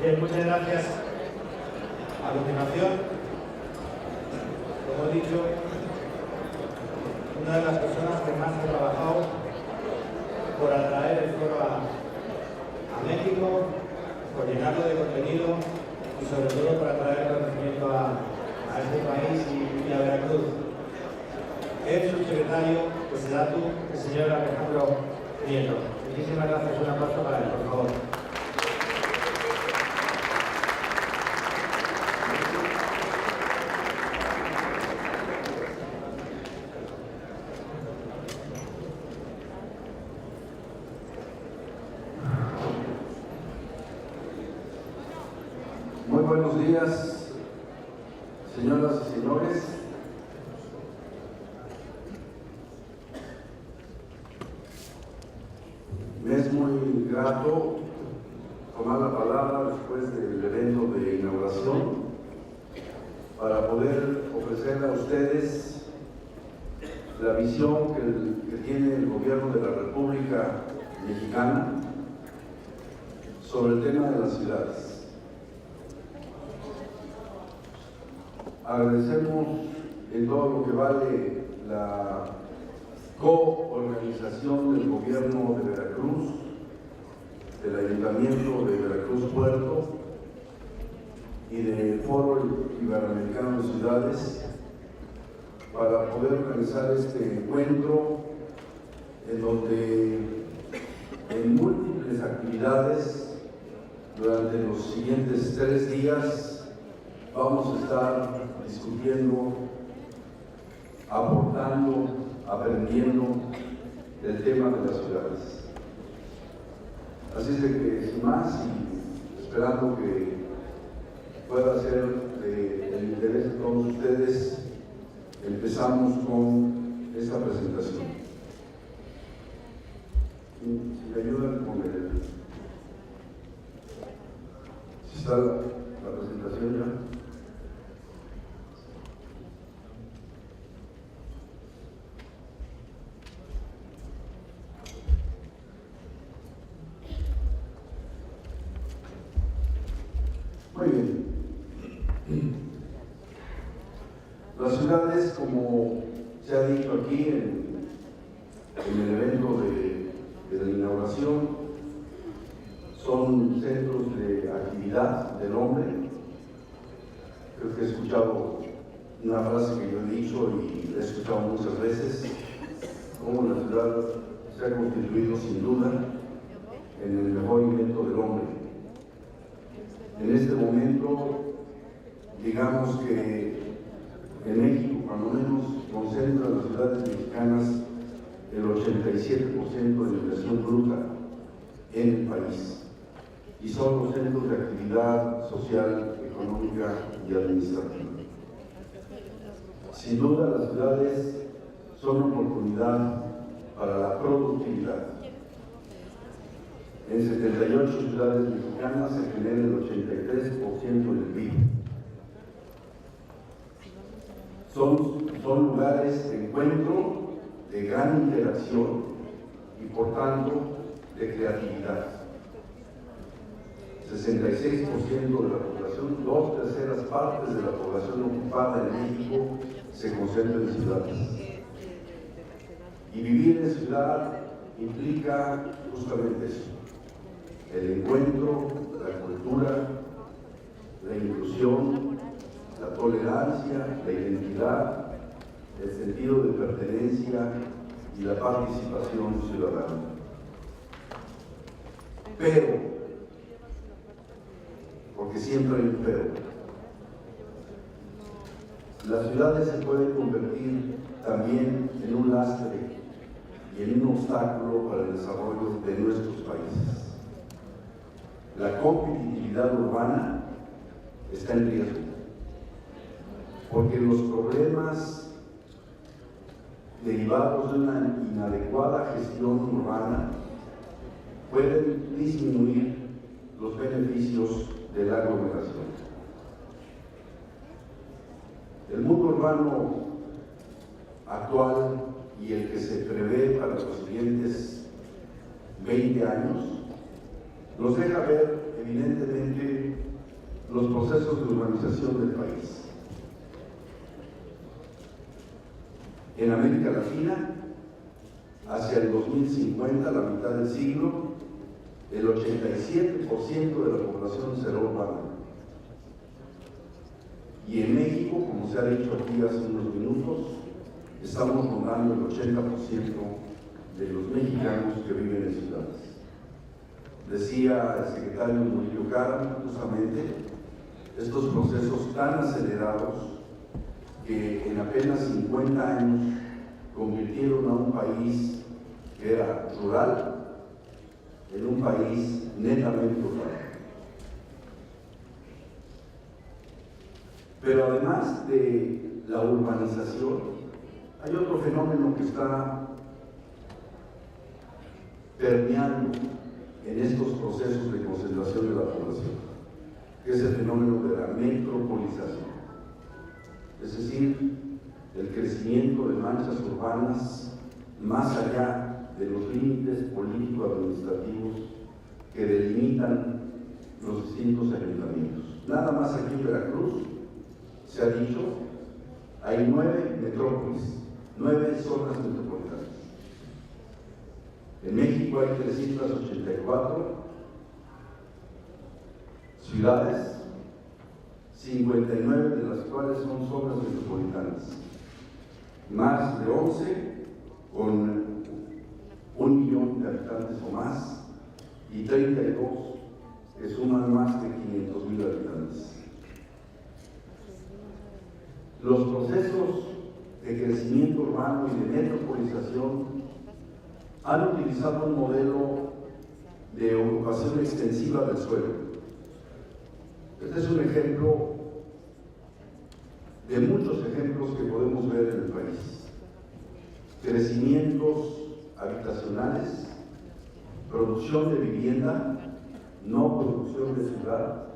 Bien, muchas gracias. A continuación, como he dicho, una de las personas que más ha trabajado por atraer el foro a México, por llenarlo de contenido y sobre todo por atraer conocimiento a este país y a Veracruz. Es subsecretario de SEDATU, el señor Alejandro Nieto. Muchísimas gracias. Un aplauso para él, por favor. Muy buenos días, señoras y señores. Me es muy grato tomar la palabra después del evento de inauguración para poder ofrecer a ustedes la visión que tiene el gobierno de la República Mexicana sobre el tema de las ciudades. Agradecemos en todo lo que vale la coorganización del gobierno de Veracruz, del Ayuntamiento de Veracruz Puerto y del Foro Iberoamericano de Ciudades para poder organizar este encuentro en donde en múltiples actividades durante los siguientes 3 días vamos a estar discutiendo, aportando, aprendiendo del tema de las ciudades. Así es de que, sin más, y esperando que pueda ser del interés de todos ustedes, empezamos con esta presentación. Si me ayudan con el... ¿Sí está la presentación ya? Muy bien. Las ciudades, como se ha dicho aquí en el evento de la inauguración, son centros de actividad del hombre. Creo que he escuchado una frase que yo he dicho y la he escuchado muchas veces, cómo la ciudad se ha constituido sin duda en el mejor invento del hombre. En este momento, digamos que en México, cuando menos, concentran las ciudades mexicanas el 87% de la inversión bruta en el país. Y son los centros de actividad social, económica y administrativa. Sin duda, las ciudades son una oportunidad para la productividad. En 78 ciudades mexicanas se genera el 83% del PIB. Son lugares de encuentro, de gran interacción y, por tanto, de creatividad. 66% de la población, 2/3 partes de la población ocupada en México se concentra en ciudades. Y vivir en ciudad implica justamente eso: el encuentro, la cultura, la inclusión, la tolerancia, la identidad, el sentido de pertenencia y la participación ciudadana. Pero, porque siempre hay un pero, las ciudades se pueden convertir también en un lastre y en un obstáculo para el desarrollo de nuestros países. La competitividad urbana está en riesgo, porque los problemas derivados de una inadecuada gestión urbana pueden disminuir los beneficios de la aglomeración. El mundo urbano actual y el que se prevé para los siguientes 20 años nos deja ver evidentemente procesos de urbanización del país. En América Latina, hacia el 2050, la mitad del siglo, el 87% de la población será urbana. Y en México, como se ha dicho aquí hace unos minutos, estamos rondando el 80% de los mexicanos que viven en ciudades. Decía el secretario Murillo Karam, justamente, estos procesos tan acelerados que en apenas 50 años convirtieron a un país que era rural en un país netamente urbano. Pero además de la urbanización, hay otro fenómeno que está permeando en estos procesos de concentración de la población, que es el fenómeno de la metropolización. Es decir, el crecimiento de manchas urbanas más allá de los límites político-administrativos que delimitan los distintos ayuntamientos. Nada más aquí en Veracruz se ha dicho, hay 9 metrópolis, 9 zonas metropolitanas. En México hay 384 ciudades, 59 de las cuales son zonas metropolitanas, más de 11 con 1 millón de habitantes o más, y 32 que suman más de 500,000 habitantes. Los procesos de crecimiento urbano y de metropolización han utilizado un modelo de ocupación extensiva del suelo. Este es un ejemplo de muchos ejemplos que podemos ver en el país. Crecimientos habitacionales, producción de vivienda, no producción de ciudad,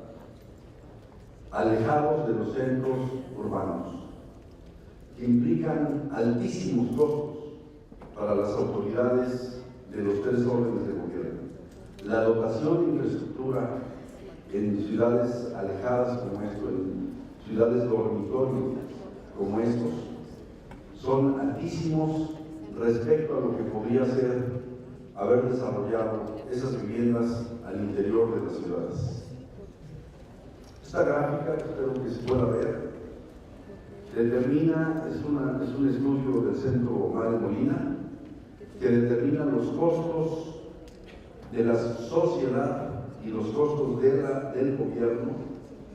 alejados de los centros urbanos, que implican altísimos costos para las autoridades de los 3 órdenes de gobierno. La dotación de infraestructura en ciudades alejadas como esto, en ciudades dormitorios como estos, son altísimos respecto a lo que podría ser haber desarrollado esas viviendas al interior de las ciudades. Esta gráfica, espero que se pueda ver, determina, es un estudio del Centro Madre Molina, que determina los costos de la sociedad y los costos del gobierno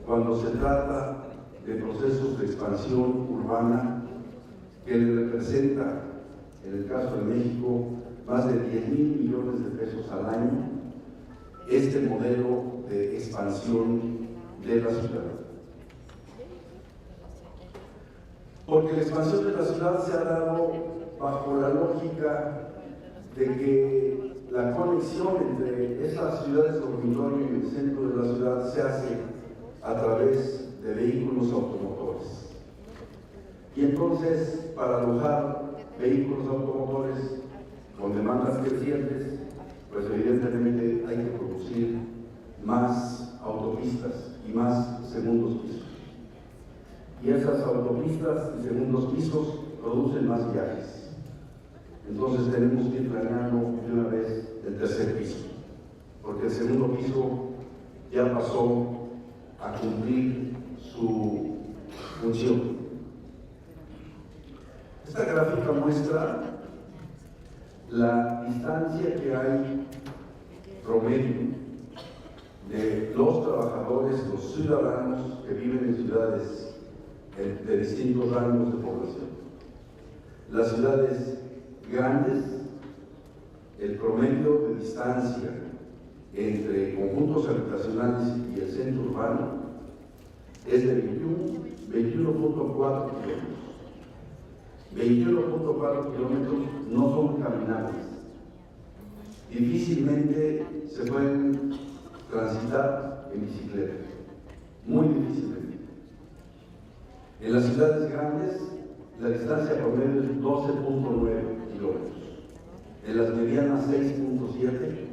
cuando se trata de procesos de expansión urbana que le representa, en el caso de México, más de 10,000 millones de pesos al año, este modelo de expansión de la ciudad. Porque la expansión de la ciudad se ha dado bajo la lógica de que la conexión entre esas ciudades dormitorio y el centro de la ciudad se hace a través de vehículos automotores. Y entonces, para alojar vehículos automotores con demandas crecientes, pues evidentemente hay que producir más autopistas y más segundos pisos. Y esas autopistas y segundos pisos producen más viajes. Entonces tenemos que ir planeando de una vez el tercer piso, porque el segundo piso ya pasó a cumplir su función. Esta gráfica muestra la distancia que hay promedio de los trabajadores, los ciudadanos que viven en ciudades de distintos rangos de población. Las ciudades grandes, el promedio de distancia entre conjuntos habitacionales y el centro urbano es de 21.4 kilómetros. 21.4 kilómetros no son caminables. Difícilmente se pueden transitar en bicicleta, muy difícilmente. En las ciudades grandes, la distancia promedio es 12.9 kilómetros. En las medianas, 6.7.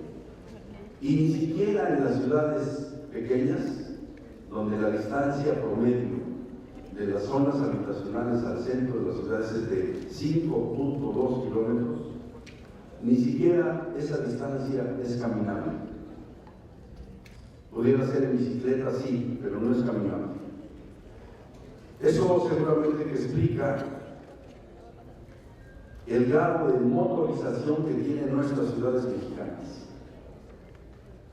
Y ni siquiera en las ciudades pequeñas, donde la distancia promedio de las zonas habitacionales al centro de las ciudades es de 5.2 kilómetros, ni siquiera esa distancia es caminable. Pudiera ser en bicicleta, sí, pero no es caminable. Eso seguramente que explica el grado de motorización que tienen nuestras ciudades mexicanas.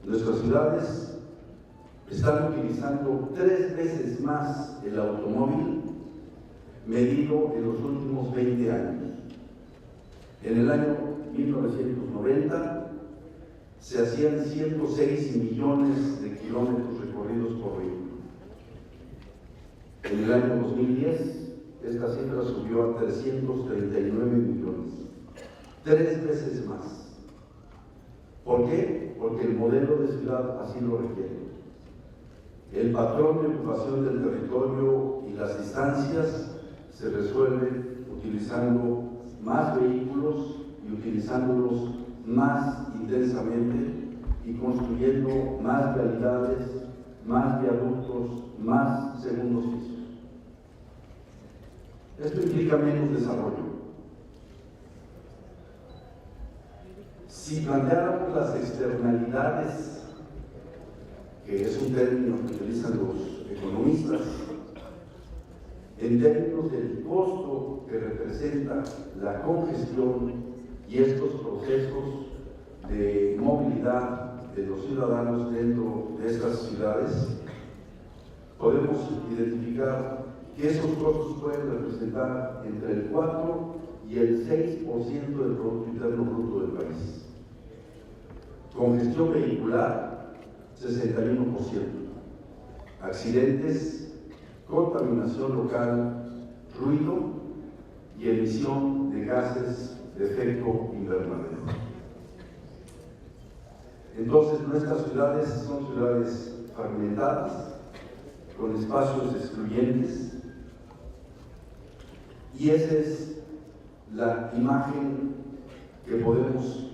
Nuestras ciudades están utilizando 3 veces más el automóvil medido en los últimos 20 años. En el año 1990 se hacían 106 millones de kilómetros recorridos por vehículo. En el año 2010 esta cifra subió a 339 millones, 3 veces más. ¿Por qué? Porque el modelo de ciudad así lo requiere. El patrón de ocupación del territorio y las distancias se resuelven utilizando más vehículos y utilizándolos más intensamente y construyendo más vialidades, más viaductos, más segundos pisos. Esto implica menos desarrollo. Si planteáramos las externalidades, que es un término que utilizan los economistas, en términos del costo que representa la congestión y estos procesos de movilidad de los ciudadanos dentro de estas ciudades, podemos identificar que esos costos pueden representar entre el 4 y el 6% del Producto Interno Bruto del país. Congestión vehicular, 61%. Accidentes, contaminación local, ruido y emisión de gases de efecto invernadero. Entonces, nuestras ciudades son ciudades fragmentadas, con espacios excluyentes, y esa es la imagen que podemos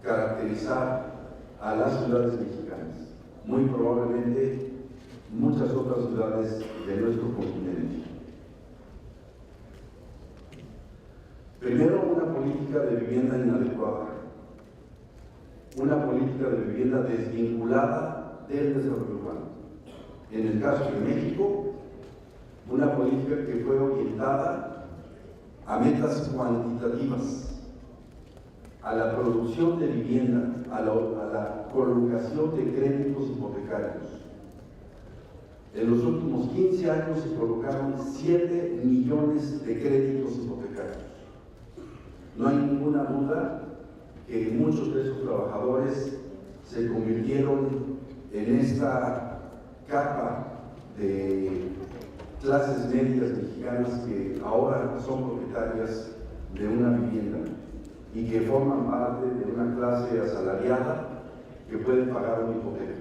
caracterizar a las ciudades mexicanas, muy probablemente muchas otras ciudades de nuestro continente. Primero, una política de vivienda inadecuada, una política de vivienda desvinculada del desarrollo urbano. En el caso de México, una política que fue orientada a metas cuantitativas, a la producción de vivienda, a la colocación de créditos hipotecarios. En los últimos 15 años se colocaron 7 millones de créditos hipotecarios. No hay ninguna duda que muchos de esos trabajadores se convirtieron en esta capa de clases medias mexicanas que ahora son propietarias de una vivienda y que forman parte de una clase asalariada que puede pagar una hipoteca.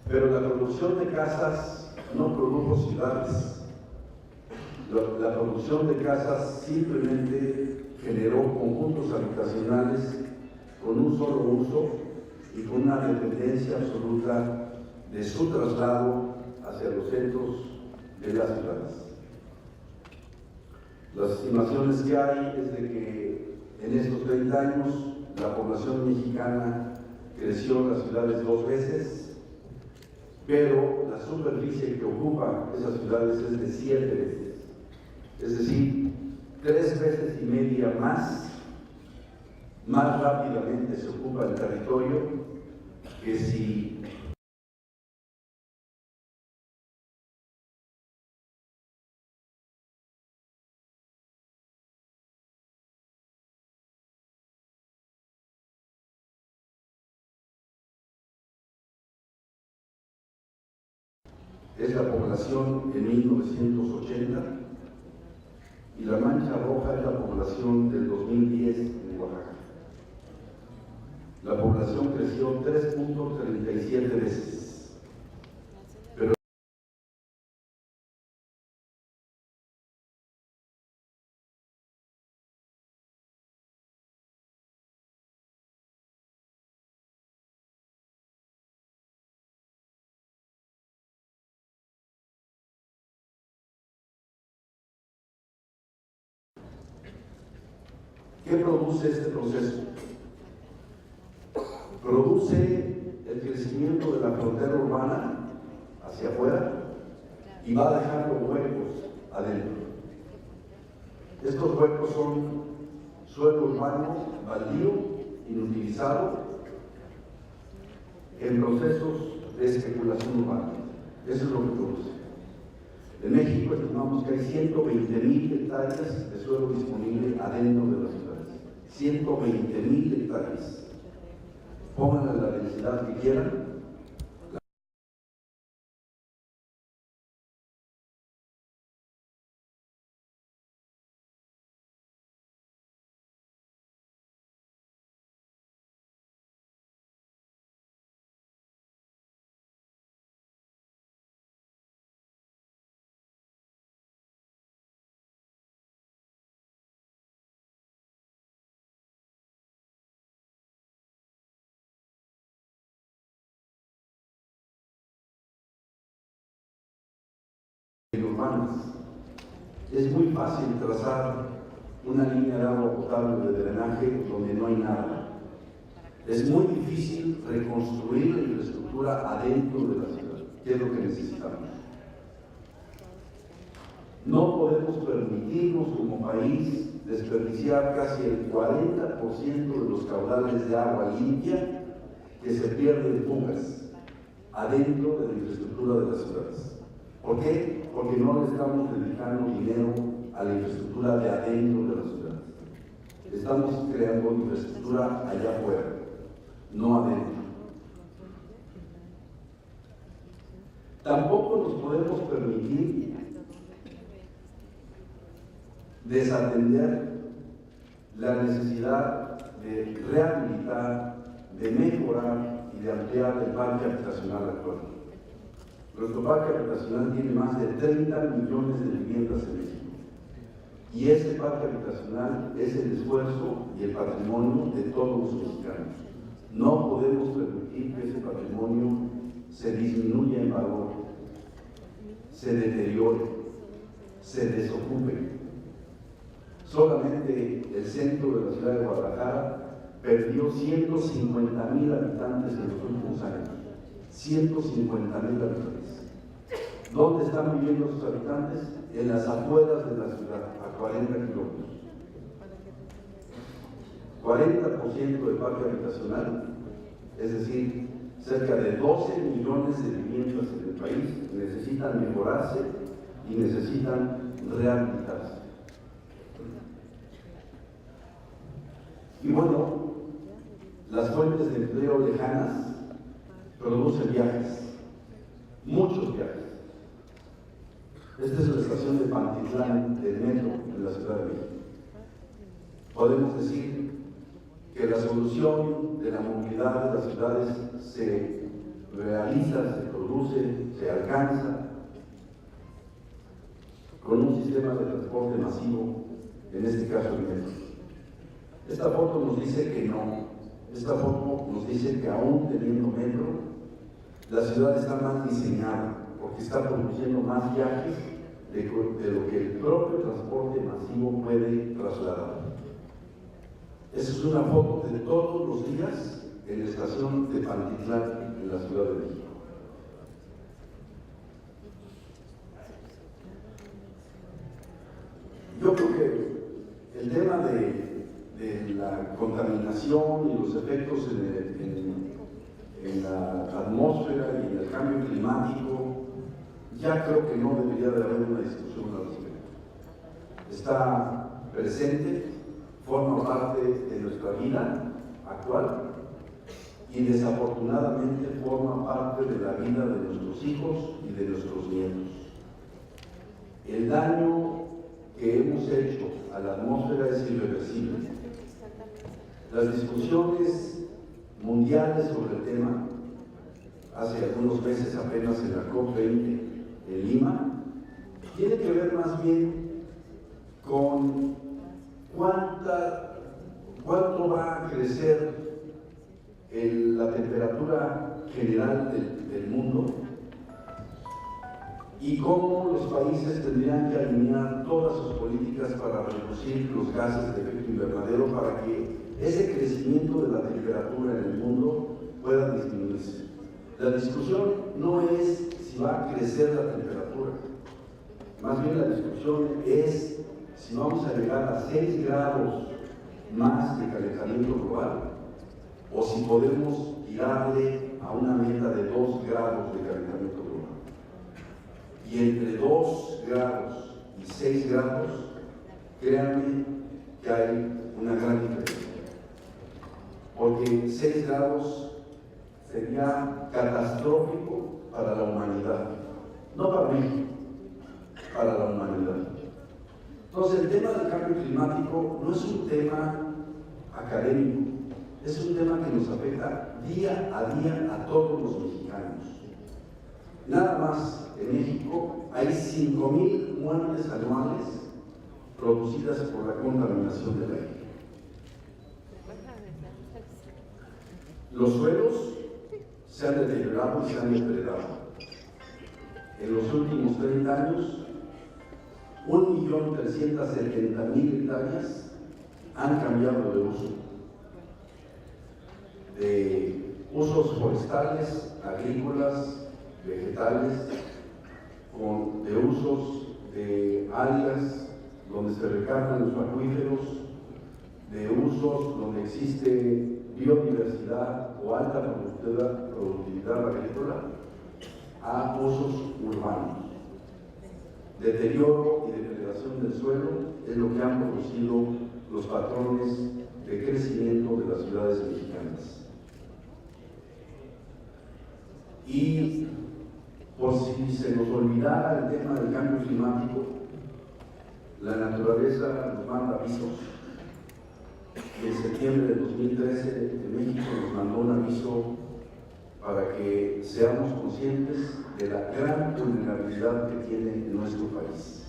Pero la producción de casas no produjo ciudades. La producción de casas simplemente generó conjuntos habitacionales con un solo uso y con una dependencia absoluta de su traslado hacia los centros de las ciudades. Las estimaciones que hay es de que en estos 30 años la población mexicana creció en las ciudades 2 veces, pero la superficie que ocupa esas ciudades es de 7 veces. Es decir, 3 veces y media más rápidamente se ocupa el territorio que si es la población en 1980 y la mancha roja es la población del 2010 en Oaxaca. La población creció 3.37 veces. ¿Qué produce este proceso? Produce el crecimiento de la frontera urbana hacia afuera y va dejando huecos adentro. Estos huecos son suelo urbano baldío, inutilizado, en procesos de especulación urbana. Eso es lo que produce. En México estimamos que hay 120,000 hectáreas de suelo disponible adentro de las ciudades. 120,000 hectáreas. Pónganle la densidad que quieran. Urbanas. Es muy fácil trazar una línea de agua potable de drenaje donde no hay nada. Es muy difícil reconstruir la infraestructura adentro de la ciudad, que es lo que necesitamos. No podemos permitirnos como país desperdiciar casi el 40% de los caudales de agua limpia que se pierden en fugas adentro de la infraestructura de las ciudades. ¿Por qué? Porque no le estamos dedicando dinero a la infraestructura de adentro de la ciudad. Estamos creando infraestructura allá afuera, no adentro. Tampoco nos podemos permitir desatender la necesidad de rehabilitar, de mejorar y de ampliar el parque habitacional actual. Nuestro parque habitacional tiene más de 30 millones de viviendas en México. Y ese parque habitacional es el esfuerzo y el patrimonio de todos los mexicanos. No podemos permitir que ese patrimonio se disminuya en valor, se deteriore, se desocupe. Solamente el centro de la ciudad de Guadalajara perdió 150,000 habitantes en los últimos años. 150,000 habitantes. ¿Dónde están viviendo sus habitantes? En las afueras de la ciudad, a 40 kilómetros. 40% del parque habitacional, es decir, cerca de 12 millones de viviendas en el país, necesitan mejorarse y necesitan rehabilitarse. Y bueno, las fuentes de empleo lejanas producen viajes, muchos viajes. Esta es la estación de Pantitlán del metro en la Ciudad de México. Podemos decir que la solución de la movilidad de las ciudades se realiza, se produce, se alcanza con un sistema de transporte masivo, en este caso el metro. Esta foto nos dice que no. Esta foto nos dice que aún teniendo metro, la ciudad está mal diseñada, porque está produciendo más viajes de lo que el propio transporte masivo puede trasladar. Esa es una foto de todos los días en la estación de Pantitlán, en la Ciudad de México. Yo creo que el tema de la contaminación y los efectos en la atmósfera y en el cambio climático, ya creo que no debería de haber una discusión al respecto. Está presente, forma parte de nuestra vida actual y desafortunadamente forma parte de la vida de nuestros hijos y de nuestros nietos. El daño que hemos hecho a la atmósfera es irreversible. Las discusiones mundiales sobre el tema, hace algunos meses apenas en la COP20 en Lima, tiene que ver más bien con cuánto va a crecer la temperatura general del mundo y cómo los países tendrían que alinear todas sus políticas para reducir los gases de efecto invernadero para que ese crecimiento de la temperatura en el mundo pueda disminuirse. La discusión no es si va a crecer la temperatura, más bien la discusión es si vamos a llegar a 6 grados más de calentamiento global o si podemos tirarle a una meta de 2 grados de calentamiento global. Y entre 2 grados y 6 grados, créanme que hay una gran diferencia. Porque 6 grados sería catastrófico para la humanidad, no para México, para la humanidad. Entonces, el tema del cambio climático no es un tema académico, es un tema que nos afecta día a día a todos los mexicanos. Nada más en México hay 5,000 muertes anuales producidas por la contaminación del aire. Los suelos se han deteriorado y se han depredado. En los últimos 30 años, 1.370.000 hectáreas han cambiado de uso. De usos forestales, agrícolas, vegetales, de usos de áreas donde se recargan los acuíferos, de usos donde existe biodiversidad o alta productividad agrícola, a usos urbanos. Deterioro y depredación del suelo es lo que han producido los patrones de crecimiento de las ciudades mexicanas. Y por si se nos olvidara el tema del cambio climático, la naturaleza nos manda avisos. En septiembre de 2013, México nos mandó un aviso para que seamos conscientes de la gran vulnerabilidad que tiene nuestro país.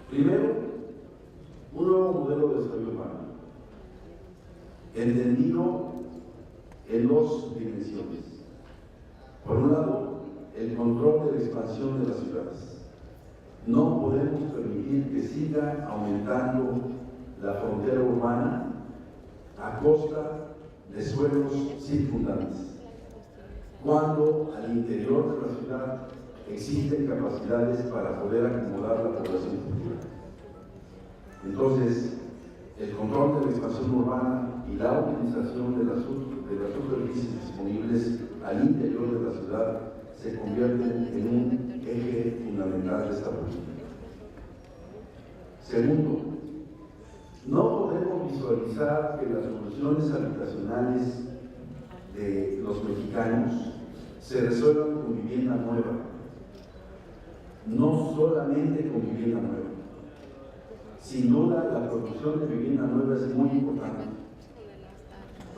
Primero, un nuevo modelo de desarrollo urbano, entendido en 2 dimensiones. Por un lado, el control de la expansión de las ciudades. No podemos permitir que siga aumentando la frontera urbana a costa de suelos circundantes, cuando al interior de la ciudad existen capacidades para poder acomodar la población futura. Entonces, el control de la expansión urbana y la utilización de las superficies disponibles al interior de la ciudad se convierten en un eje fundamental de esta política. Segundo, no podemos visualizar que las soluciones habitacionales de los mexicanos se resuelvan con vivienda nueva. No solamente con vivienda nueva. Sin duda, la producción de vivienda nueva es muy importante.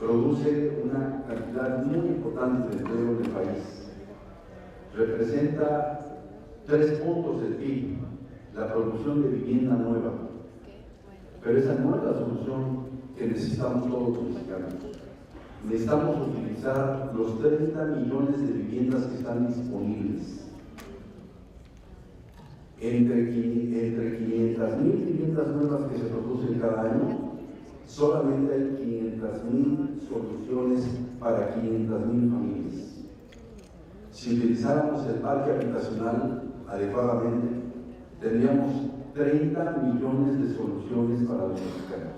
Produce una cantidad muy importante de empleo en el país. Representa 3 puntos del PIB, la producción de vivienda nueva. Pero esa no es la solución que necesitamos todos los mexicanos. Necesitamos utilizar los 30 millones de viviendas que están disponibles. Entre 500,000 viviendas nuevas que se producen cada año, solamente hay 500,000 soluciones para 500,000 familias. Si utilizáramos el parque habitacional adecuadamente, tendríamos 30 millones de soluciones para los mexicanos,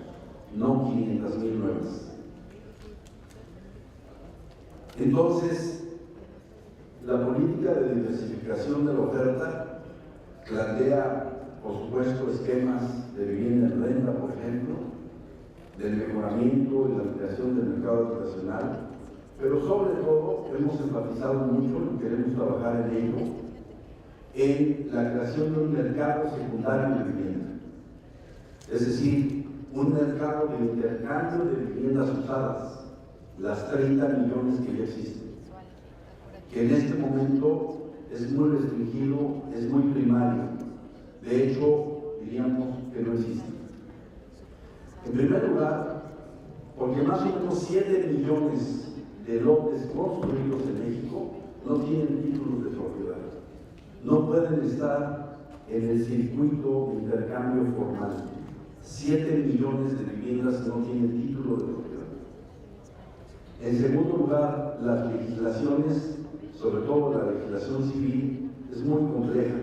no 500,000 nuevas. Entonces, la política de diversificación de la oferta plantea, por supuesto, esquemas de vivienda en renta, por ejemplo, del mejoramiento y la ampliación del mercado habitacional, pero sobre todo hemos enfatizado mucho y queremos trabajar en ello, en la creación de un mercado secundario de vivienda, es decir, un mercado de intercambio de viviendas usadas, las 30 millones que ya existen, que en este momento es muy restringido, es muy primario, de hecho diríamos que no existe. En primer lugar, porque más o menos 7 millones de lotes construidos en México no tienen títulos de propiedad. no pueden estar en el circuito de intercambio formal. 7 millones de viviendas no tienen título de propiedad. En segundo lugar, las legislaciones, sobre todo la legislación civil, es muy compleja.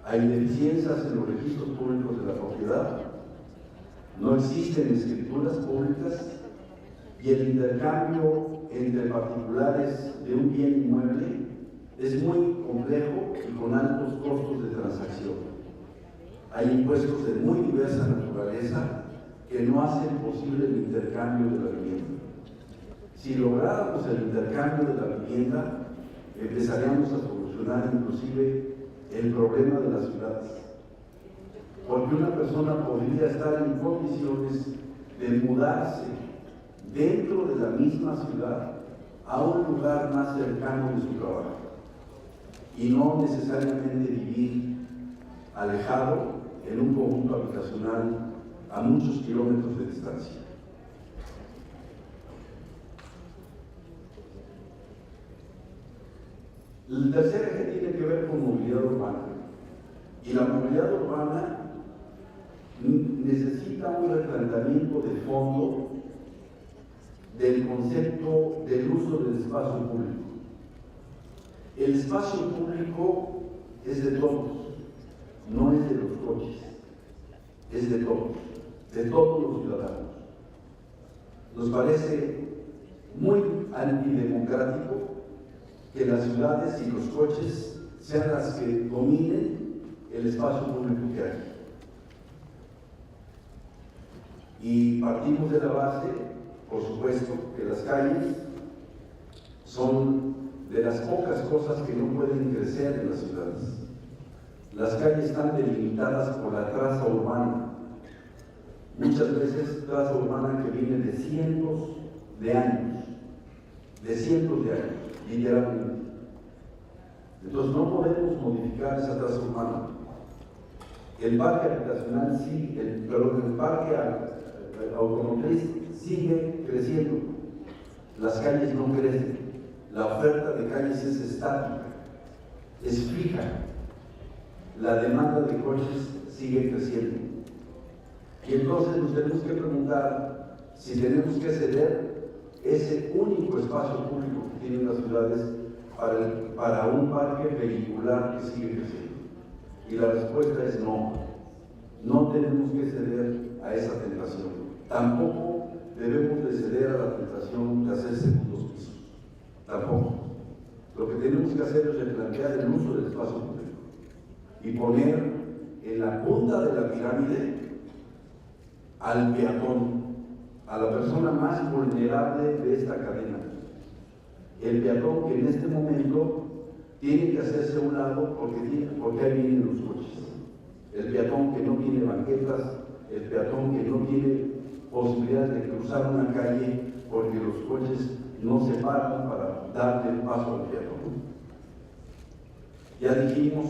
Hay deficiencias en los registros públicos de la propiedad, no existen escrituras públicas y el intercambio entre particulares de un bien inmueble es muy complejo y con altos costos de transacción. Hay impuestos de muy diversa naturaleza que no hacen posible el intercambio de la vivienda. Si lográramos el intercambio de la vivienda, empezaríamos a solucionar inclusive el problema de las ciudades. Porque una persona podría estar en condiciones de mudarse dentro de la misma ciudad a un lugar más cercano de su trabajo y no necesariamente vivir alejado en un conjunto habitacional a muchos kilómetros de distancia. El tercer eje tiene que ver con movilidad urbana. Y la movilidad urbana necesita un replanteamiento de fondo del concepto del uso del espacio público. El espacio público es de todos, no es de los coches, es de todos los ciudadanos. Nos parece muy antidemocrático que las ciudades y los coches sean las que dominen el espacio público que hay. Y partimos de la base, por supuesto, que las calles son de las pocas cosas que no pueden crecer en las ciudades. Las calles están delimitadas por la traza urbana, muchas veces traza urbana que viene de cientos de años, literalmente. Entonces no podemos modificar esa traza urbana. El parque habitacional sí, el parque automotriz sigue creciendo. Las calles no crecen. La oferta de calles es estática, es fija. La demanda de coches sigue creciendo. Y entonces nos tenemos que preguntar si tenemos que ceder ese único espacio público que tienen las ciudades para un parque vehicular que sigue creciendo. Y la respuesta es no. No tenemos que ceder a esa tentación. Tampoco debemos de ceder a la tentación de hacer segundos pisos. Tampoco. Lo que tenemos que hacer es replantear el uso del espacio público y poner en la punta de la pirámide al peatón, a la persona más vulnerable de esta cadena. El peatón que en este momento tiene que hacerse a un lado porque ahí vienen los coches. El peatón que no tiene banquetas, el peatón que no tiene posibilidad de cruzar una calle porque los coches no se paran para darle paso al peatón. Ya dijimos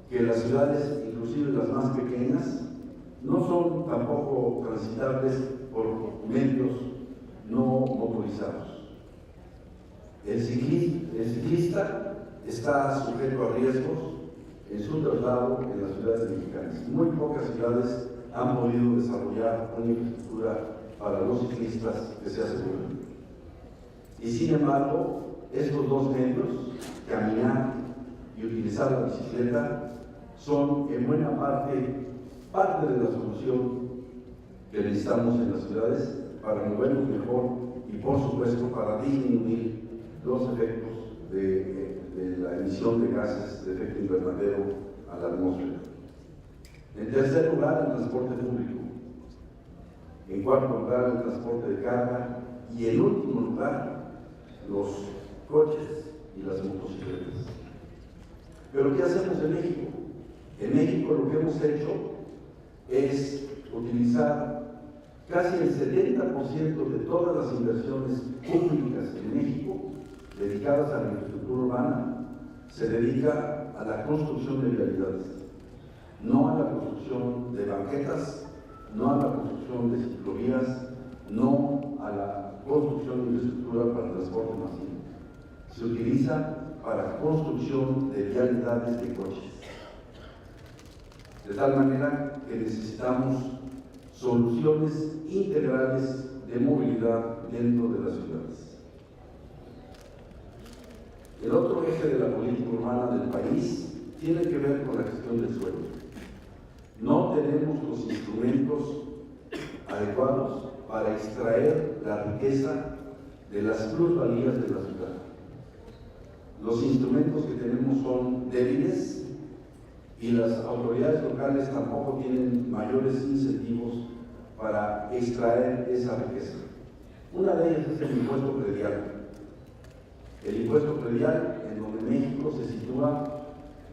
que las ciudades, inclusive las más pequeñas, no son tampoco transitables por medios no motorizados. El ciclista está sujeto a riesgos en su traslado en las ciudades mexicanas. Muy pocas ciudades han podido desarrollar una infraestructura para los ciclistas que sea segura. Y sin embargo, estos dos medios, caminar y utilizar la bicicleta, son en buena parte de la solución que necesitamos en las ciudades para movernos mejor y, por supuesto, para disminuir los efectos de la emisión de gases de efecto invernadero a la atmósfera. En tercer lugar, el transporte público. En cuarto lugar, el transporte de carga. Y en último lugar, los coches y las motocicletas. Pero ¿qué hacemos en México? En México lo que hemos hecho es utilizar casi el 70% de todas las inversiones públicas en México dedicadas a la infraestructura urbana, se dedica a la construcción de vialidades, no a la construcción de banquetas, no a la construcción de ciclovías, no a la construcción de infraestructura para el transporte masivo, se utiliza para construcción de vialidades de coches. De tal manera que necesitamos soluciones integrales de movilidad dentro de las ciudades. El otro eje de la política urbana del país tiene que ver con la gestión del suelo. No tenemos los instrumentos adecuados para extraer la riqueza de las plusvalías de la ciudad. Los instrumentos que tenemos son débiles y las autoridades locales tampoco tienen mayores incentivos para extraer esa riqueza. Una de ellas es el impuesto predial. El impuesto predial, en donde México se sitúa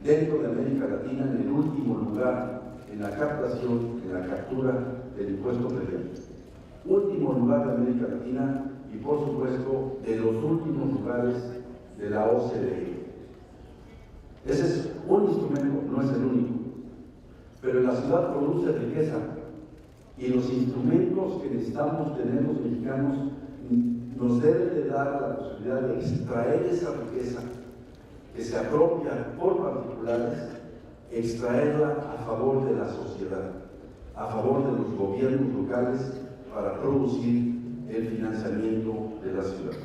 dentro de América Latina en el último lugar en la captación, en la captura del impuesto predial. Último lugar de América Latina y, por supuesto, de los últimos lugares de la OCDE. Ese es un instrumento, no es el único, pero la ciudad produce riqueza y los instrumentos que necesitamos tener los mexicanos nos deben de dar la posibilidad de extraer esa riqueza que se apropia por particulares, extraerla a favor de la sociedad, a favor de los gobiernos locales para producir el financiamiento de las ciudades.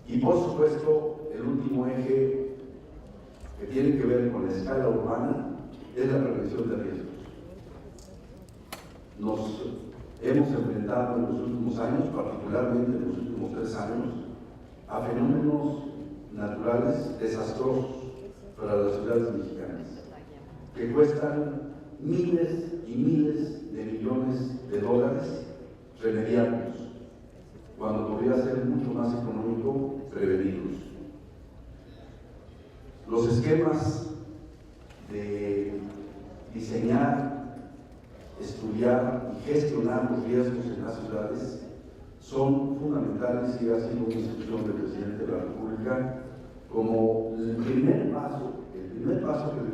Y por supuesto, el último eje que tiene que ver con la escala urbana es la prevención de riesgos. Nos hemos enfrentado en los últimos años, particularmente en los últimos 3 años, a fenómenos naturales desastrosos para las ciudades mexicanas, que cuestan miles y miles de millones de dólares remediarlos, cuando podría ser mucho más económico prevenirlos. Los esquemas de diseñar, estudiar y gestionar los riesgos en las ciudades son fundamentales y ha sido una instrucción del presidente de la República como el primer paso que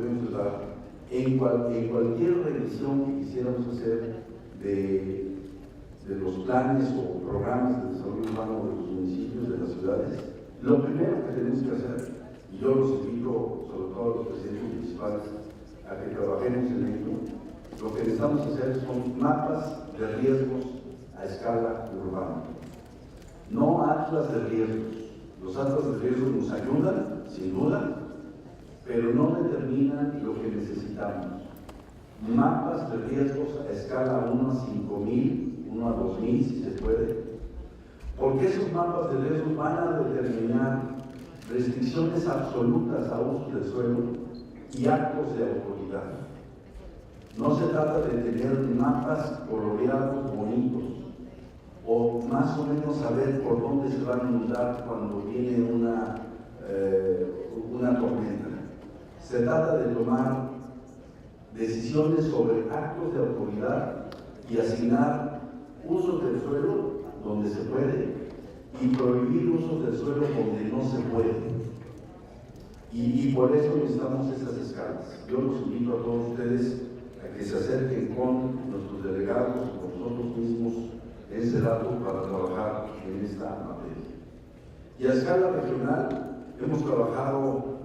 debemos dar en cualquier revisión que quisiéramos hacer de los planes o programas de desarrollo urbano de los municipios, de las ciudades. Lo primero que tenemos que hacer, y yo los invito, sobre todo a los presidentes municipales, a que trabajemos en ello, lo que necesitamos hacer son mapas de riesgos a escala urbana, no atlas de riesgos. Los atlas de riesgos nos ayudan, sin duda, pero no determinan lo que necesitamos. Mapas de riesgos a escala 1 a 5,000, 1 a 2,000 si se puede, porque esos mapas de riesgos van a determinar restricciones absolutas a uso del suelo y actos de autoridad. No se trata de tener mapas coloreados bonitos o más o menos saber por dónde se va a inundar cuando viene una tormenta. Se trata de tomar decisiones sobre actos de autoridad y asignar usos del suelo donde se puede y prohibir usos del suelo donde no se puede. Y por eso necesitamos esas escalas. Yo los invito a todos ustedes a que se acerquen con nuestros delegados, con nosotros mismos, en ese dato para trabajar en esta materia. Y a escala regional hemos trabajado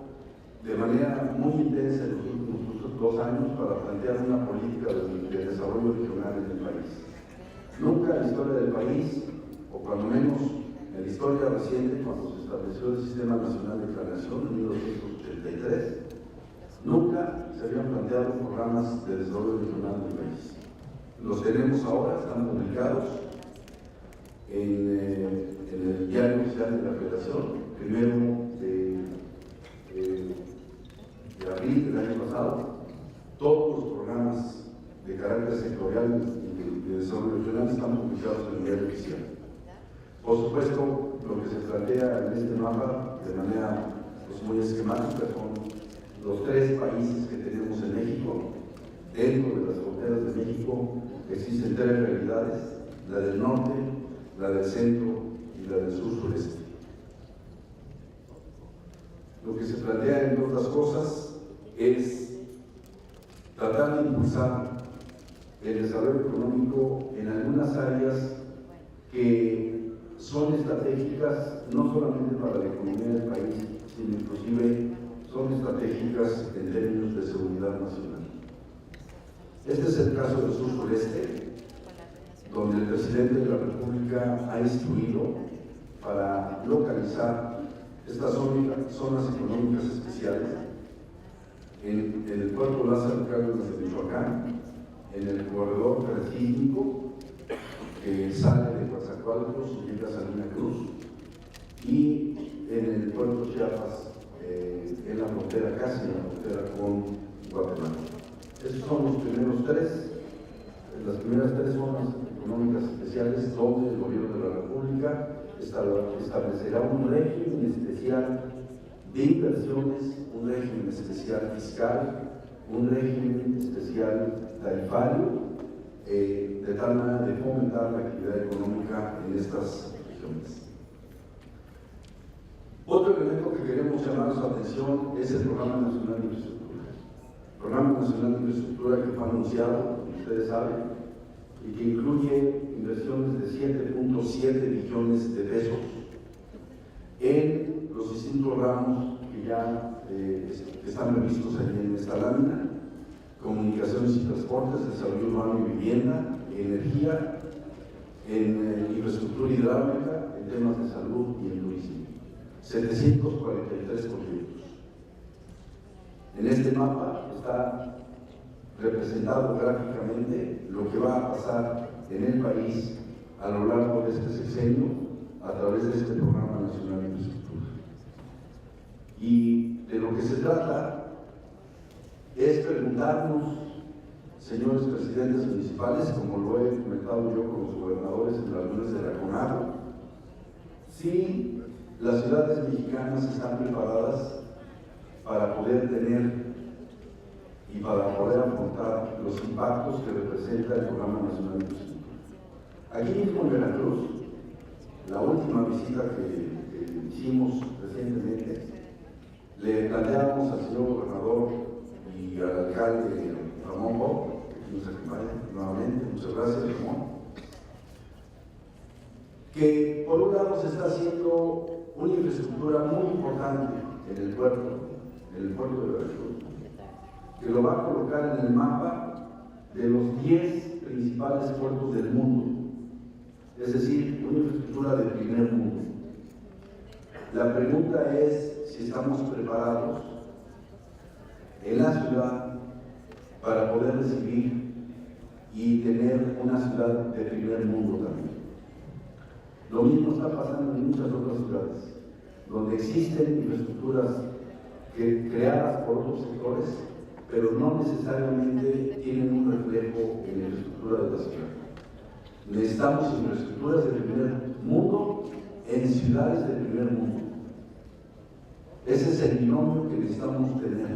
de manera muy intensa en los últimos 2 años para plantear una política de desarrollo regional en el país. Nunca en la historia del país, o cuando menos en la historia reciente, cuando se estableció el Sistema Nacional de Planeación en 1983, nunca se habían planteado programas de desarrollo regional del país. Los tenemos ahora, están publicados en el Diario Oficial de la Federación, primero de abril del año pasado. Todos los programas de carácter sectorial y de desarrollo regional están publicados en el Diario Oficial. Por supuesto, lo que se plantea en este mapa de manera muy esquemática son los 3 países que tenemos en México. Dentro de las fronteras de México existen 3 realidades: la del norte, la del centro y la del sur-sureste. Lo que se plantea, entre otras cosas, es tratar de impulsar el desarrollo económico en algunas áreas que son estratégicas no solamente para la economía del país, sino inclusive son estratégicas en términos de seguridad nacional. Este es el caso del sur sureste, donde el presidente de la República ha instruido para localizar estas zonas económicas especiales en el puerto Lázaro Cárdenas de Michoacán, en el corredor transísmico que sale de Coatzacoalcos y llega a Salina Cruz, y en el puerto Chiapas, en la frontera, casi en la frontera con Guatemala. Esos son los primeros las primeras tres zonas económicas especiales donde el gobierno de la República establecerá un régimen especial de inversiones, un régimen especial fiscal, un régimen especial tarifario, de tal manera de fomentar la actividad económica en estas regiones. Otro elemento que queremos llamar su atención es el Programa Nacional de Infraestructura. El Programa Nacional de Infraestructura que fue anunciado, como ustedes saben, y que incluye inversiones de 7.7 billones de pesos en los distintos ramos que ya están previstos allí en esta lámina: comunicaciones y transportes, desarrollo urbano y vivienda, energía, en infraestructura hidráulica, en temas de salud y en turismo. 743 proyectos. En este mapa está representado gráficamente lo que va a pasar en el país a lo largo de este sexenio a través de este Programa Nacional de Infraestructura. Y de lo que se trata es preguntarnos, señores presidentes municipales, como lo he comentado yo con los gobernadores en las reuniones de la CONAGO, si las ciudades mexicanas están preparadas para poder tener y para poder afrontar los impactos que representa el Programa Nacional de Infraestructura. Aquí mismo en Veracruz, la última visita que hicimos recientemente, le planteamos al señor gobernador y al alcalde Ramón Bob, que nos acompaña nuevamente, muchas gracias Ramón, que por un lado se está haciendo una infraestructura muy importante en el puerto de Veracruz, que lo va a colocar en el mapa de los 10 principales puertos del mundo, es decir, una infraestructura de primer mundo. La pregunta es si estamos preparados en la ciudad para poder recibir y tener una ciudad de primer mundo también. Lo mismo está pasando en muchas otras ciudades, donde existen infraestructuras creadas por otros sectores, pero no necesariamente tienen un reflejo en la infraestructura de la ciudad. Necesitamos infraestructuras de primer mundo en ciudades de primer mundo. Ese es el binomio que necesitamos tener,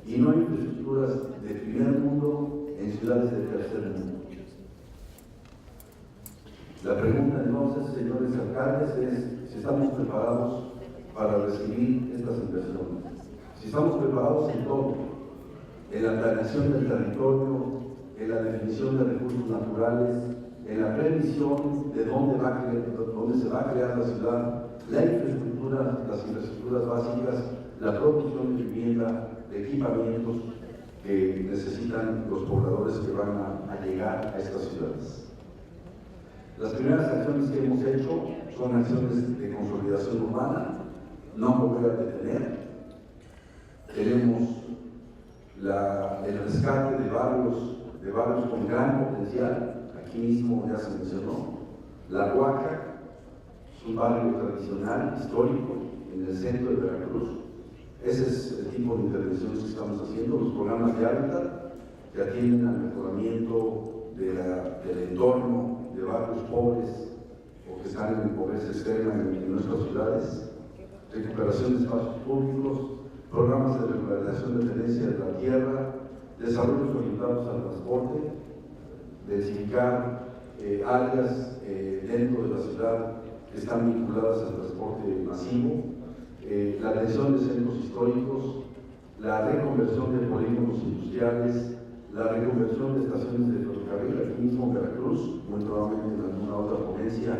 y no infraestructuras de primer mundo en ciudades de tercer mundo. La pregunta entonces, señores alcaldes, es si estamos preparados para recibir estas inversiones, si estamos preparados en todo, en la planeación del territorio, en la definición de recursos naturales, en la previsión de dónde se va a crear la ciudad, la infraestructura, las infraestructuras básicas, la producción de vivienda, de equipamientos que necesitan los pobladores que van a llegar a estas ciudades. Las primeras acciones que hemos hecho son acciones de consolidación urbana, no me voy a detener. Tenemos el rescate de barrios con gran potencial. Aquí mismo ya se mencionó La Huaca, es un barrio tradicional, histórico, en el centro de Veracruz. Ese es el tipo de intervenciones que estamos haciendo, los programas de hábitat que atienden al mejoramiento del entorno de barrios pobres o que están en pobreza extrema en nuestras ciudades, recuperación de espacios públicos, programas de recuperación de tenencia de la tierra, desarrollos orientados al transporte, densificar áreas dentro de la ciudad que están vinculadas al transporte masivo, la atención de centros históricos, la reconversión de polígonos industriales, la reconversión de estaciones de ferrocarril, aquí mismo en Veracruz, muy probablemente en alguna otra ponencia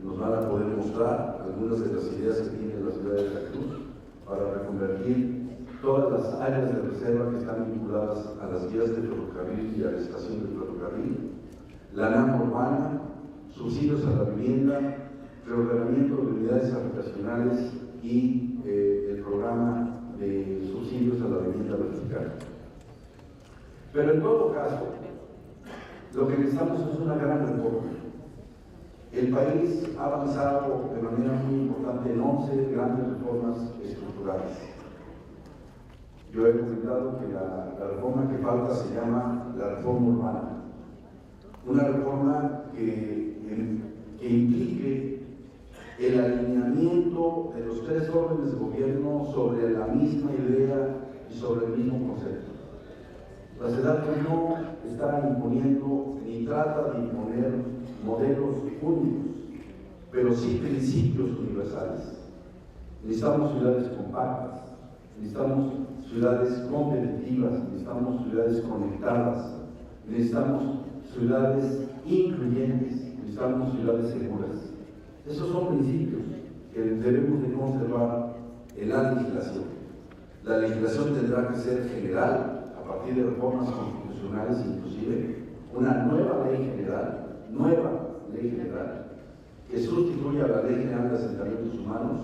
nos van a poder mostrar algunas de las ideas que tiene la ciudad de Veracruz para reconvertir todas las áreas de reserva que están vinculadas a las vías de ferrocarril y a la estación de ferrocarril, la NAM urbana, subsidios a la vivienda, reordenamiento de unidades habitacionales y el programa de subsidios a la vivienda vertical. Pero en todo caso, lo que necesitamos es una gran reforma. El país ha avanzado de manera muy importante en 11 grandes reformas estructurales. Yo he comentado que la reforma que falta se llama la reforma urbana. Una reforma que implique el alineamiento de los tres órdenes de gobierno sobre la misma idea y sobre el mismo concepto. La ciudad no está imponiendo ni trata de imponer modelos únicos, pero sí principios universales. Necesitamos ciudades compactas, necesitamos ciudades competitivas, necesitamos ciudades conectadas, necesitamos ciudades incluyentes, necesitamos ciudades seguras. Esos son principios que debemos de conservar en la legislación. La legislación tendrá que ser general, a partir de reformas constitucionales inclusive, una nueva ley general, que sustituya a la Ley General de Asentamientos Humanos,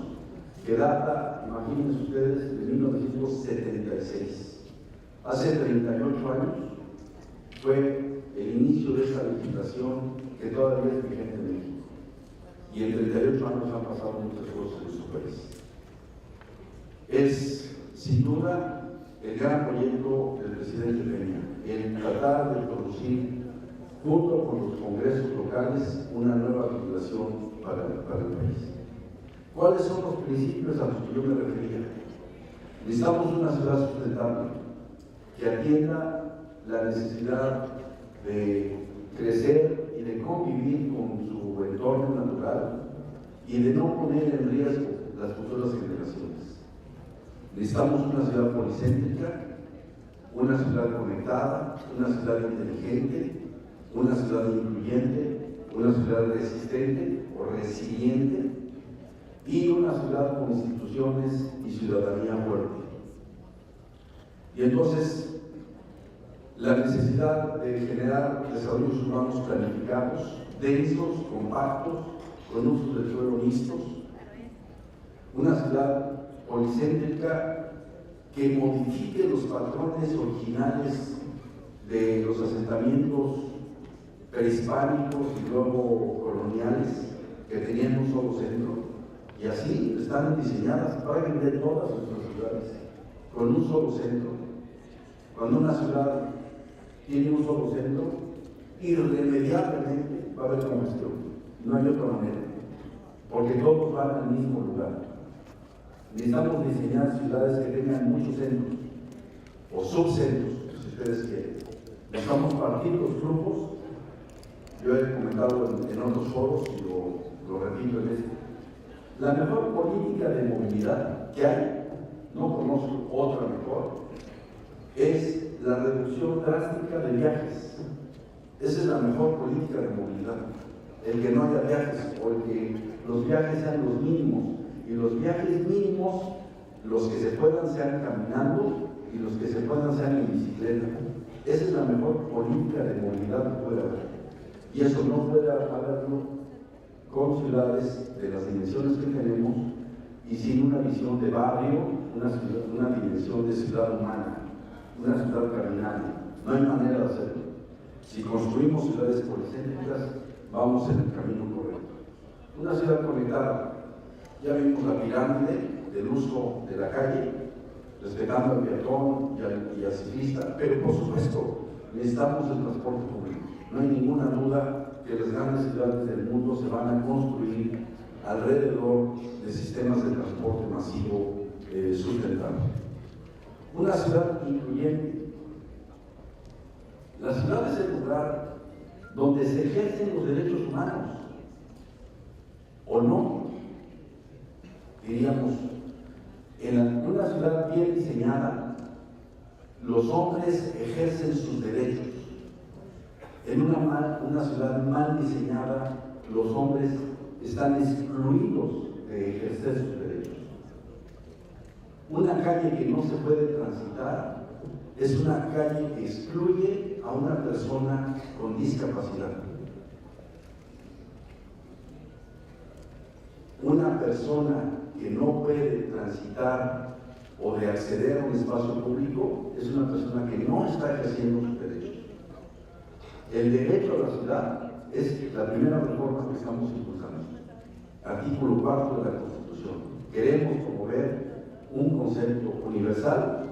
que data, imagínense ustedes, de 1976. Hace 38 años fue el inicio de esta legislación que todavía es vigente en México. Y en 38 años han pasado muchas cosas en nuestro país. Es, sin duda, el gran proyecto del presidente Peña, el tratar de producir, junto con los congresos locales, una nueva legislación para el país. ¿Cuáles son los principios a los que yo me refería? Necesitamos una ciudad sustentable que atienda la necesidad de crecer y de convivir con su entorno natural y de no poner en riesgo las futuras generaciones. Necesitamos una ciudad policéntrica, una ciudad conectada, una ciudad inteligente, una ciudad incluyente, una ciudad resistente o resiliente y una ciudad con instituciones y ciudadanía fuerte. Y entonces, la necesidad de generar desarrollos urbanos planificados, densos, compactos, con usos del suelo mixtos, una ciudad policéntrica que modifique los patrones originales de los asentamientos prehispánicos y luego coloniales que tenían un solo centro, y así están diseñadas prácticamente todas nuestras ciudades, con un solo centro. Cuando una ciudad tiene un solo centro, irremediablemente va a haber congestión, no hay otra manera, porque todos van al mismo lugar. Necesitamos diseñar ciudades que tengan muchos centros, o subcentros, si ustedes quieren. Necesitamos partir los flujos. Yo he comentado en otros foros y lo repito en este. La mejor política de movilidad que hay, no conozco otra mejor, es la reducción drástica de viajes. Esa es la mejor política de movilidad. El que no haya viajes o el que los viajes sean los mínimos. Y los viajes mínimos, los que se puedan sean caminando y los que se puedan sean en bicicleta. Esa es la mejor política de movilidad que puede haber. Y eso no puede haberlo con ciudades de las dimensiones que tenemos y sin una visión de barrio, una dimensión de ciudad humana, una ciudad caminante. No hay manera de hacerlo. Si construimos ciudades policéntricas, vamos en el camino correcto. Una ciudad conectada. Ya vimos la pirámide del uso de la calle, respetando al peatón y al ciclista, pero por supuesto necesitamos el transporte público. No hay ninguna duda que las grandes ciudades del mundo se van a construir alrededor de sistemas de transporte masivo sustentable. Una ciudad incluyente. La ciudad es el lugar donde se ejercen los derechos humanos, ¿o no? Diríamos, en una ciudad bien diseñada, los hombres ejercen sus derechos. En una ciudad mal diseñada, los hombres están excluidos de ejercer sus derechos. Una calle que no se puede transitar es una calle que excluye a una persona con discapacidad. Una persona que no puede transitar o de acceder a un espacio público es una persona que no está ejerciendo sus derechos. El derecho a la ciudad es la primera reforma que estamos impulsando. Artículo 4 de la Constitución. Queremos promover un concepto universal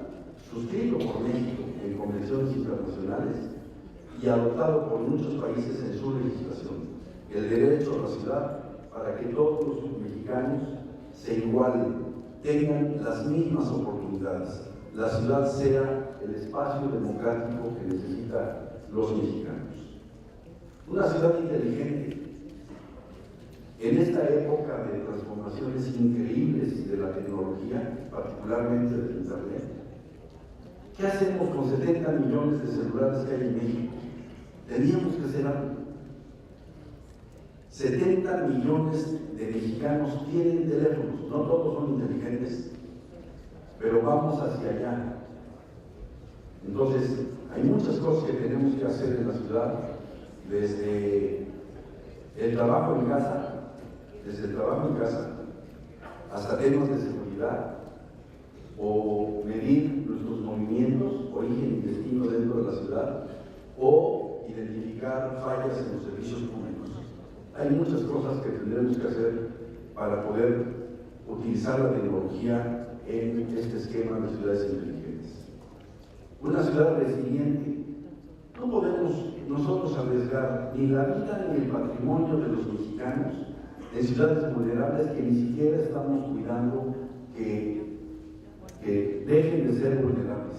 suscrito por México en convenciones internacionales y adoptado por muchos países en su legislación. El derecho a la ciudad para que todos los mexicanos se igualen, tengan las mismas oportunidades. La ciudad sea el espacio democrático que necesitan los mexicanos. Una ciudad inteligente. En esta época de transformaciones increíbles de la tecnología, particularmente del Internet, ¿qué hacemos con 70 millones de celulares que hay en México? Teníamos que hacer algo. 70 millones de mexicanos tienen teléfonos, no todos son inteligentes, pero vamos hacia allá. Entonces, hay muchas cosas que tenemos que hacer en la ciudad, desde el trabajo en casa, hasta temas de seguridad, o medir nuestros movimientos, origen y destino dentro de la ciudad, o identificar fallas en los servicios públicos. Hay muchas cosas que tendremos que hacer para poder utilizar la tecnología en este esquema de ciudades inteligentes. Una ciudad resiliente. No podemos nosotros arriesgar ni la vida ni el patrimonio de los mexicanos en ciudades vulnerables que ni siquiera estamos cuidando que dejen de ser vulnerables.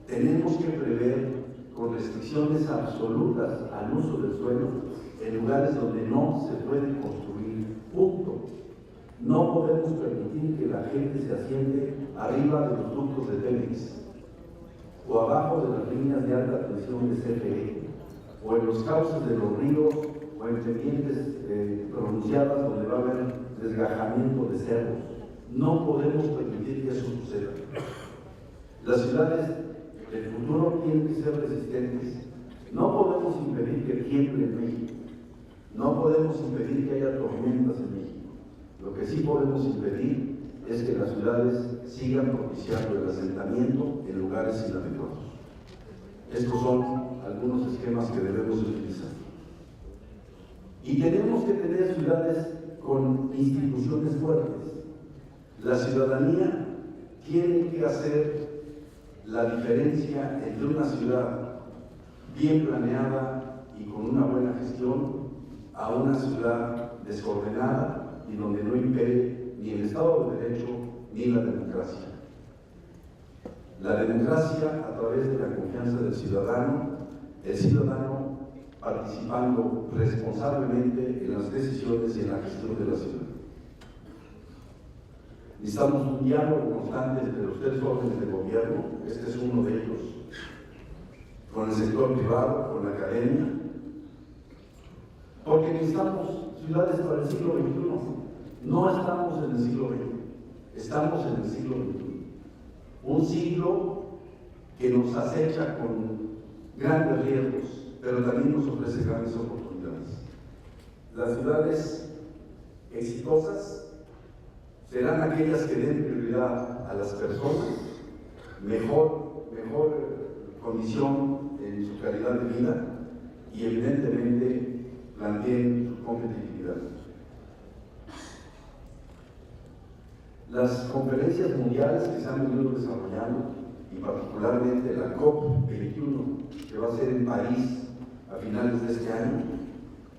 Tenemos que prever con restricciones absolutas al uso del suelo en lugares donde no se puede construir, punto. No podemos permitir que la gente se asiente arriba de los ductos de Pemex, o abajo de las líneas de alta tensión de CFE, o en los cauces de los ríos, o en pendientes pronunciadas donde va a haber desgajamiento de cerros. No podemos permitir que eso suceda. Las ciudades del futuro tienen que ser resistentes. No podemos impedir que tiemble en México. No podemos impedir que haya tormentas en México. Lo que sí podemos impedir es que las ciudades sigan propiciando el asentamiento en lugares inadecuados. Estos son algunos esquemas que debemos utilizar. Y tenemos que tener ciudades con instituciones fuertes. La ciudadanía tiene que hacer la diferencia entre una ciudad bien planeada y con una buena gestión a una ciudad desordenada y donde no impere ni el Estado de Derecho ni la democracia. La democracia a través de la confianza del ciudadano, el ciudadano participando responsablemente en las decisiones y en la gestión de la ciudad. Necesitamos un diálogo constante entre los tres órdenes de gobierno, este es uno de ellos, con el sector privado, con la academia, porque necesitamos ciudades para el siglo XXI. No estamos en el siglo XX, estamos en el siglo XXI. Un siglo que nos acecha con grandes riesgos, pero también nos ofrece grandes oportunidades. Las ciudades exitosas serán aquellas que den prioridad a las personas, mejor condición en su calidad de vida y evidentemente planteen su competitividad. Las conferencias mundiales que se han venido desarrollando, y particularmente la COP21, que va a ser en París a finales de este año,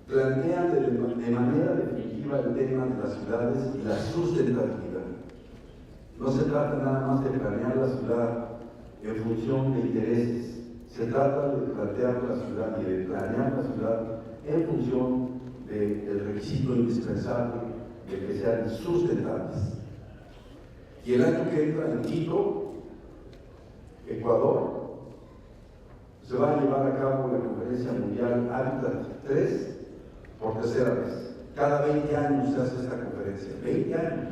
plantean de manera definitiva el tema de las ciudades y la sustentabilidad. No se trata nada más de planear la ciudad en función de intereses, se trata de plantear la ciudad y de planear la ciudad en función del requisito indispensable de que sean sustentables. Y el año que entra en Quito, Ecuador, se va a llevar a cabo la conferencia mundial Hábitat 3 por tercera vez. Cada 20 años se hace esta conferencia, 20 años.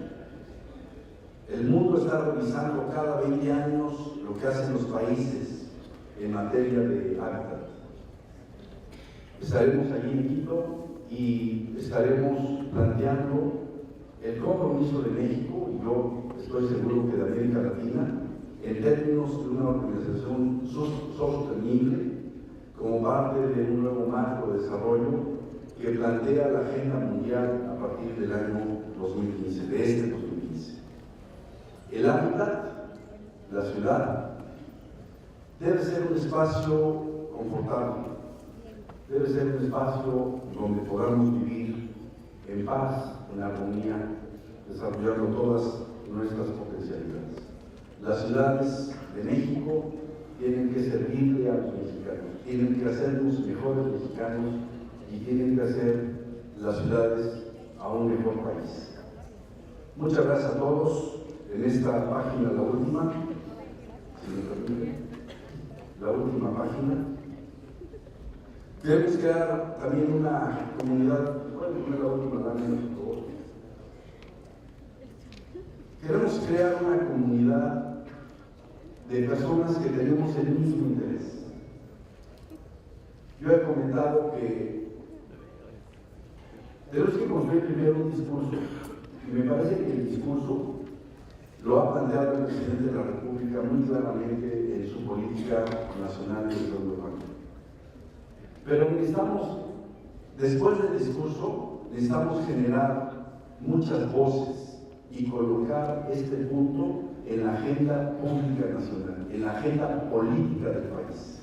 El mundo está revisando cada 20 años lo que hacen los países en materia de hábitat. Estaremos allí en Quito y estaremos planteando el compromiso de México, y yo estoy seguro que de América Latina, en términos de una organización sostenible como parte de un nuevo marco de desarrollo que plantea la agenda mundial a partir del año 2015, de este 2015. El hábitat, la ciudad, debe ser un espacio confortable, debe ser un espacio donde podamos vivir en paz, en armonía, desarrollando todas nuestras potencialidades. Las ciudades de México tienen que servirle a los mexicanos, tienen que hacernos mejores mexicanos y tienen que hacer las ciudades a un mejor país. Muchas gracias a todos. En esta página, la última, si me permiten, la última página, queremos crear también una comunidad. ¿Pueden poner la última lámina, por favor? Queremos crear una comunidad de personas que tenemos el mismo interés. Yo he comentado que tenemos que construir primero un discurso, y me parece que el discurso lo ha planteado el presidente de la República muy claramente en su política nacional de desarrollo urbano. Pero necesitamos, después del discurso, necesitamos generar muchas voces y colocar este punto en la agenda pública nacional, en la agenda política del país.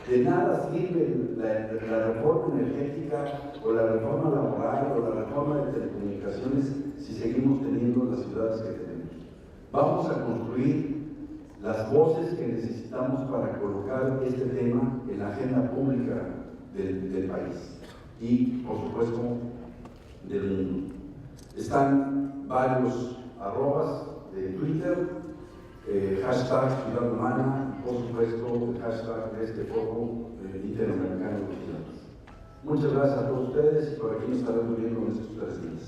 De nada sirve la reforma energética o la reforma laboral o la reforma de telecomunicaciones si seguimos teniendo las ciudades que tenemos. Vamos a construir las voces que necesitamos para colocar este tema en la agenda pública del país y, por supuesto, del mundo. Están varios arrobas de Twitter, hashtag Ciudad Humana, por supuesto, el hashtag de este foro interamericano de ciudades. Muchas gracias a todos ustedes y por aquí nos estaremos viendo en estos 3 días.